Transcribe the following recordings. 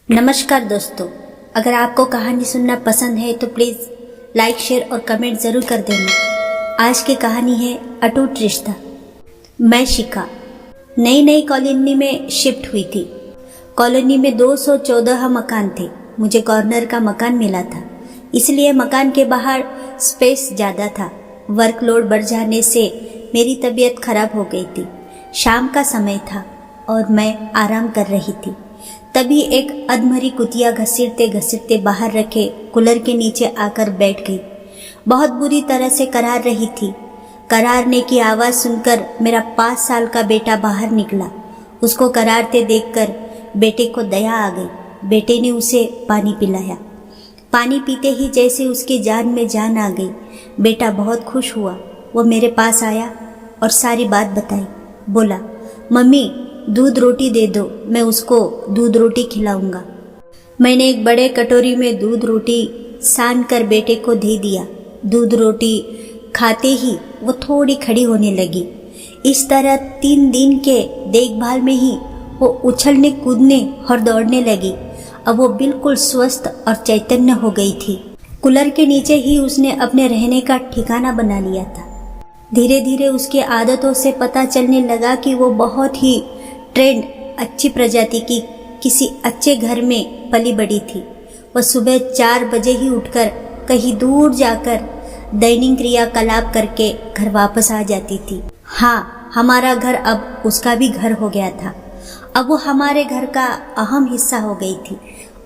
नमस्कार दोस्तों, अगर आपको कहानी सुनना पसंद है तो प्लीज़ लाइक, शेयर और कमेंट ज़रूर कर देना। आज की कहानी है अटूट रिश्ता। मैं शिखा नई नई कॉलोनी में शिफ्ट हुई थी। कॉलोनी में 214 मकान थे। मुझे कॉर्नर का मकान मिला था, इसलिए मकान के बाहर स्पेस ज़्यादा था। वर्कलोड बढ़ जाने से मेरी तबीयत खराब हो गई थी। शाम का समय था और मैं आराम कर रही थी। तभी एक अधमरी कुतिया घसीटते घसीटते बाहर रखे कूलर के नीचे आकर बैठ गई। बहुत बुरी तरह से करार रही थी। करारने की आवाज़ सुनकर मेरा 5 साल का बेटा बाहर निकला। उसको करारते देखकर बेटे को दया आ गई। बेटे ने उसे पानी पिलाया। पानी पीते ही जैसे उसकी जान में जान आ गई। बेटा बहुत खुश हुआ। वो मेरे पास आया और सारी बात बताई। बोला, मम्मी दूध रोटी दे दो, मैं उसको दूध रोटी खिलाऊंगा। मैंने एक बड़े कटोरी में दूध रोटी सान कर बेटे को दे दिया। दूध रोटी खाते ही वो थोड़ी खड़ी होने लगी। इस तरह 3 दिन के देखभाल में ही वो उछलने कूदने और दौड़ने लगी। अब वो बिल्कुल स्वस्थ और चैतन्य हो गई थी। कूलर के नीचे ही उसने अपने रहने का ठिकाना बना लिया था। धीरे धीरे उसकी आदतों से पता चलने लगा कि वो बहुत ही ट्रेंड अच्छी प्रजाति की किसी अच्छे घर में पली बड़ी थी। वह सुबह 4 बजे ही उठकर कहीं दूर जाकर दैनिक क्रियाकलाप करके घर वापस आ जाती थी। हाँ, हमारा घर अब उसका भी घर हो गया था। अब वो हमारे घर का अहम हिस्सा हो गई थी।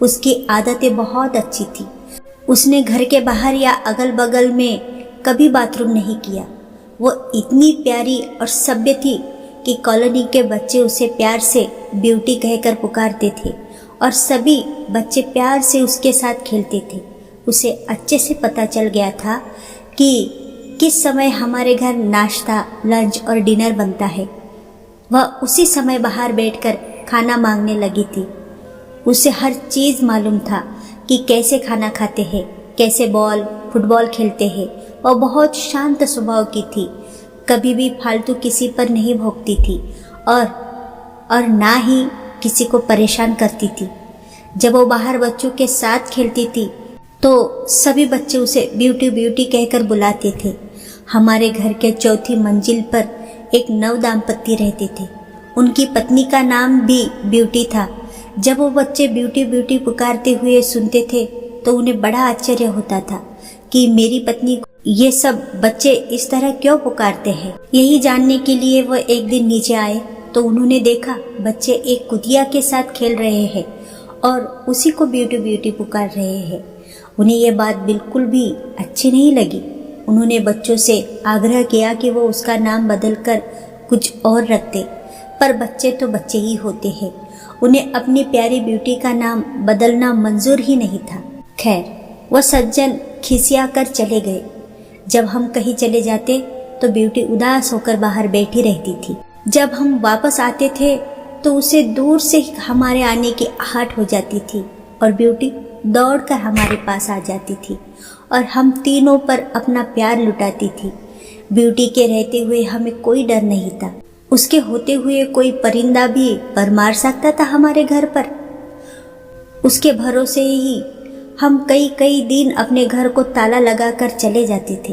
उसकी आदतें बहुत अच्छी थी। उसने घर के बाहर या अगल बगल में कभी बाथरूम नहीं किया। वो इतनी प्यारी और सभ्य थी कि कॉलोनी के बच्चे उसे प्यार से ब्यूटी कहकर पुकारते थे और सभी बच्चे प्यार से उसके साथ खेलते थे। उसे अच्छे से पता चल गया था कि किस समय हमारे घर नाश्ता, लंच और डिनर बनता है। वह उसी समय बाहर बैठकर खाना मांगने लगी थी। उसे हर चीज़ मालूम था कि कैसे खाना खाते हैं, कैसे फुटबॉल खेलते हैं। वह बहुत शांत स्वभाव की थी। कभी भी फालतू किसी पर नहीं भौंकती थी और ना ही किसी को परेशान करती थी। जब वो बाहर बच्चों के साथ खेलती थी तो सभी बच्चे उसे ब्यूटी ब्यूटी कहकर बुलाते थे। हमारे घर के 4थी मंजिल पर एक नव दाम्पत्य रहते थे। उनकी पत्नी का नाम भी ब्यूटी था। जब वो बच्चे ब्यूटी ब्यूटी पुकारते हुए सुनते थे तो उन्हें बड़ा आश्चर्य होता था कि मेरी पत्नी ये सब बच्चे इस तरह क्यों पुकारते हैं। यही जानने के लिए वो एक दिन नीचे आए तो उन्होंने देखा बच्चे एक कुतिया के साथ खेल रहे हैं और उसी को ब्यूटी ब्यूटी पुकार रहे हैं। उन्हें ये बात बिल्कुल भी अच्छी नहीं लगी। उन्होंने बच्चों से आग्रह किया कि वो उसका नाम बदलकर कुछ और रख दे, पर बच्चे तो बच्चे ही होते हैं। उन्हें अपनी प्यारी ब्यूटी का नाम बदलना मंजूर ही नहीं था। खैर, वह सज्जन खिसिया कर चले गए। जब हम कहीं चले जाते तो ब्यूटी उदास होकर बाहर बैठी रहती थी। जब हम वापस आते थे तो उसे दूर से हमारे आने की आहट हो जाती थी और ब्यूटी दौड़कर हमारे पास आ जाती थी और हम तीनों पर अपना प्यार लुटाती थी। ब्यूटी के रहते हुए हमें कोई डर नहीं था। उसके होते हुए कोई परिंदा भी पर मार सकता था हमारे घर पर। उसके भरोसे ही हम कई दिन अपने घर को ताला लगाकर चले जाते थे।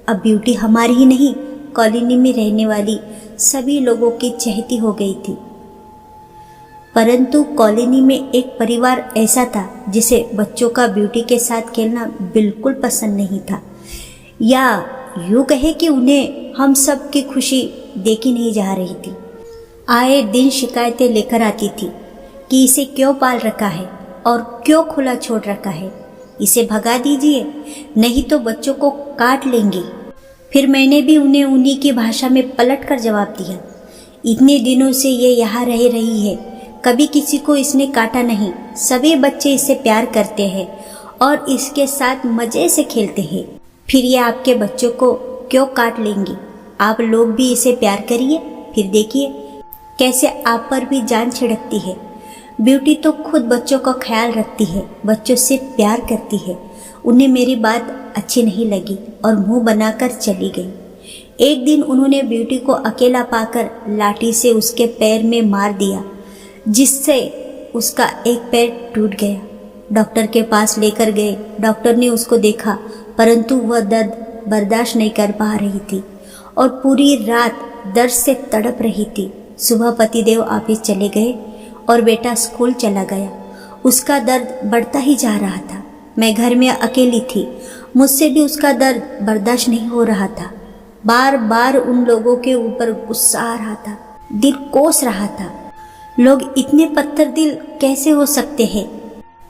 अब ब्यूटी हमारी ही नहीं, कॉलोनी में रहने वाली सभी लोगों की चहेती हो गई थी। परंतु कॉलोनी में एक परिवार ऐसा था जिसे बच्चों का ब्यूटी के साथ खेलना बिल्कुल पसंद नहीं था, या यूँ कहे कि उन्हें हम सब की खुशी देखी नहीं जा रही थी। आए दिन शिकायतें लेकर आती थी कि इसे क्यों पाल रखा है और क्यों खुला छोड़ रखा है। इसे भगा दीजिए, नहीं तो बच्चों को काट लेंगे। फिर मैंने भी उन्हें उन्हीं की भाषा में पलट कर जवाब दिया, इतने दिनों से ये यहाँ रह रही है, कभी किसी को इसने काटा नहीं। सभी बच्चे इसे प्यार करते हैं और इसके साथ मज़े से खेलते हैं। फिर ये आपके बच्चों को क्यों काट लेंगी। आप लोग भी इसे प्यार करिए, फिर देखिए कैसे आप पर भी जान छिड़कती है। ब्यूटी तो खुद बच्चों का ख्याल रखती है, बच्चों से प्यार करती है। उन्हें मेरी बात अच्छी नहीं लगी और मुंह बनाकर चली गई। एक दिन उन्होंने ब्यूटी को अकेला पाकर लाठी से उसके पैर में मार दिया, जिससे उसका एक पैर टूट गया। डॉक्टर के पास लेकर गए। डॉक्टर ने उसको देखा, परंतु वह दर्द बर्दाश्त नहीं कर पा रही थी और पूरी रात दर्द से तड़प रही थी। सुबह पतिदेव ऑफिस चले गए और बेटा स्कूल चला गया। उसका दर्द बढ़ता ही जा रहा था। मैं घर में अकेली थी। मुझसे भी उसका दर्द बर्दाश्त नहीं हो रहा था। बार बार उन लोगों के ऊपर गुस्सा आ रहा था, दिल कोस रहा था। लोग इतने पत्थर दिल कैसे हो सकते हैं?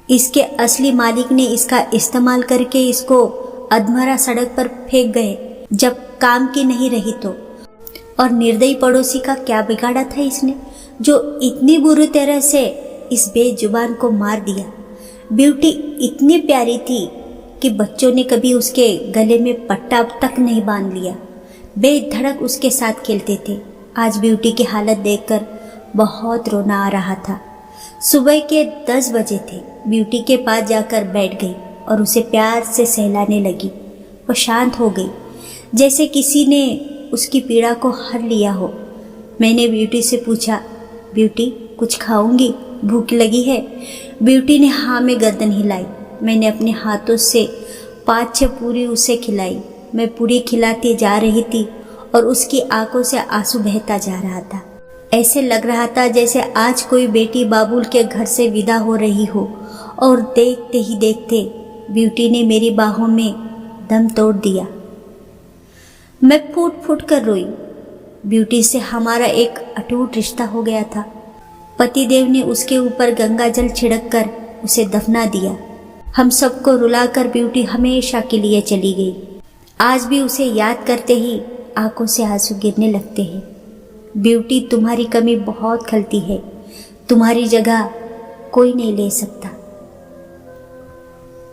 इसके असली मालिक ने इसका इस्तेमाल करके इसको अधमरा सड़क पर फेंक गए जब काम की नहीं रही तो। और निर्दयी पड़ोसी का क्या बिगाड़ा था इसने, जो इतनी बुरी तरह से इस बेजुबान को मार दिया। ब्यूटी इतनी प्यारी थी कि बच्चों ने कभी उसके गले में पट्टा तक नहीं बांध लिया। बेधड़क उसके साथ खेलते थे। आज ब्यूटी की हालत देखकर बहुत रोना आ रहा था। सुबह के 10 बजे थे। ब्यूटी के पास जाकर बैठ गई और उसे प्यार से सहलाने लगी। वो शांत हो गई, जैसे किसी ने उसकी पीड़ा को हर लिया हो। मैंने ब्यूटी से पूछा, ब्यूटी कुछ खाऊंगी, भूख लगी है? ब्यूटी ने हाँ में गर्दन हिलाई। मैंने अपने हाथों से 5-6 पूरी उसे खिलाई। मैं पूरी खिलाती जा रही थी और उसकी आंखों से आंसू बहता जा रहा था। ऐसे लग रहा था जैसे आज कोई बेटी बाबुल के घर से विदा हो रही हो। और देखते ही देखते ब्यूटी ने मेरी बाहों में दम तोड़ दिया। मैं फूट फूट कर रोई। ब्यूटी से हमारा एक अटूट रिश्ता हो गया था। पतिदेव ने उसके ऊपर गंगा जल छिड़क कर उसे दफना दिया। हम सबको रुलाकर ब्यूटी हमेशा के लिए चली गई। आज भी उसे याद करते ही आंखों से आंसू गिरने लगते हैं। ब्यूटी, तुम्हारी कमी बहुत खलती है। तुम्हारी जगह कोई नहीं ले सकता।